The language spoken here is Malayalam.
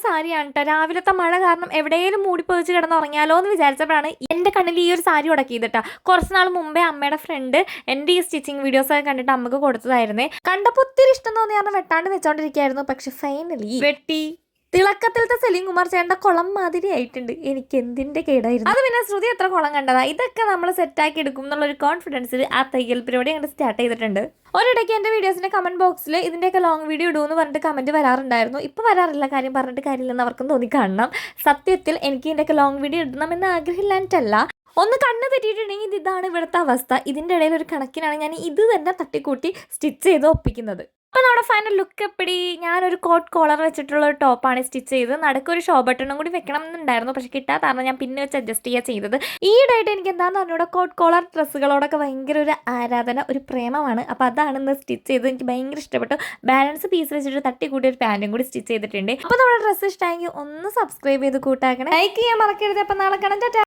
സാരിയാണ് കേട്ടോ. രാവിലത്തെ മഴ കാരണം എവിടെയെങ്കിലും മൂടി പൊതിച്ച് കിടന്നുറങ്ങിയാലോ എന്ന് വിചാരിച്ചപ്പോഴാണ് എൻ്റെ കണ്ണിൽ ഈ ഒരു സാരി ഉടക്കിയത് കേട്ടോ. കുറച്ച് നാൾ മുമ്പേ അമ്മയുടെ ഫ്രണ്ട് എൻ്റെ ഈ സ്റ്റിച്ചിങ് വീഡിയോസ് ഒക്കെ കണ്ടിട്ട് അമ്മക്ക് കൊടുത്തതായിരുന്നേ. കണ്ടപ്പോൾ ഒത്തിരി ഇഷ്ടം തോന്നി കാരണം വെട്ടാണ്ട് വെച്ചോണ്ടിരിക്കുകയായിരുന്നു. പക്ഷെ ഫൈനലി വെട്ടി. തിളക്കത്തിലത്തെ സലീം കുമാർ ചേട്ടൻ്റെ കുളം മാതിരി ആയിട്ടുണ്ട്. എനിക്ക് എന്തിൻ്റെ കേടായിരുന്നു. അത് പിന്നെ ശ്രുതി എത്ര കുളം കണ്ടതാ. ഇതൊക്കെ നമ്മൾ സെറ്റാക്കി എടുക്കും എന്നുള്ളൊരു കോൺഫിഡൻസിൽ ആ തയ്യൽ പരിപാടി അങ്ങോട്ട് സ്റ്റാർട്ട് ചെയ്തിട്ടുണ്ട്. ഒരിടയ്ക്ക് എൻ്റെ വീഡിയോസിൻ്റെ കമൻറ്റ് ബോക്സിൽ ഇതിൻ്റെയൊക്കെ ലോങ് വീഡിയോ ഇടുമെന്ന് പറഞ്ഞിട്ട് കമൻറ്റ് വരാറുണ്ടായിരുന്നു. ഇപ്പോൾ വരാറില്ല, കാര്യം പറഞ്ഞിട്ട് കാര്യമില്ലെന്ന് അവർക്കും തോന്നി കാണണം. സത്യത്തിൽ എനിക്ക് ഇതിൻ്റെയൊക്കെ ലോങ് വീഡിയോ ഇടണമെന്ന് ആഗ്രഹമില്ലാഞ്ഞിട്ടല്ല, ഒന്ന് കണ്ണ് തെറ്റിയിട്ടുണ്ടെങ്കിൽ ഇതാണ് ഇവിടുത്തെ അവസ്ഥ. ഇതിൻ്റെ ഇടയിൽ ഒരു കണക്കിനാണ് ഞാൻ ഇത് തന്നെ തട്ടിക്കൂട്ടി സ്റ്റിച്ച് ചെയ്ത് ഒപ്പിക്കുന്നത്. അപ്പോൾ നമ്മുടെ ഫൈനൽ ലുക്ക് എപ്പടി. ഞാനൊരു കോട്ട് കോളർ വെച്ചിട്ടുള്ള ഒരു ടോപ്പാണ് സ്റ്റിച്ച് ചെയ്ത്. നടുക്കൊരു ഷോ ബട്ടണും കൂടി വെക്കണം എന്നുണ്ടായിരുന്നു, പക്ഷെ കിട്ടാത്തതാണ് ഞാൻ പിന്നെ വെച്ച് അഡ്ജസ്റ്റ് ചെയ്യുക ചെയ്തത്. ഈയിടെയായിട്ട് എനിക്ക് എന്താണെന്ന് പറഞ്ഞൂടെ കോട്ട് കോളർ ഡ്രസ്സുകളോടൊക്കെ ഭയങ്കര ഒരു ആരാധന, ഒരു പ്രേമമാണ്. അപ്പോൾ അതാണ് ഇന്ന് സ്റ്റിച്ച് ചെയ്ത്. എനിക്ക് ഭയങ്കര ഇഷ്ടപ്പെട്ടു. ബാലൻസ് പീസ് വെച്ചിട്ട് തട്ടിക്കൂട്ടി ഒരു പാൻറ്റും കൂടി സ്റ്റിച്ച് ചെയ്തിട്ടുണ്ട്. അപ്പോൾ നമ്മുടെ ഡ്രസ്സ് ഇഷ്ടമായെങ്കിൽ ഒന്ന് സബ്സ്ക്രൈബ് ചെയ്ത് കൂട്ടാക്കണം, ലൈക്ക് ചെയ്യാൻ മറക്കരുത്. അപ്പോൾ നാളെ കാണാം.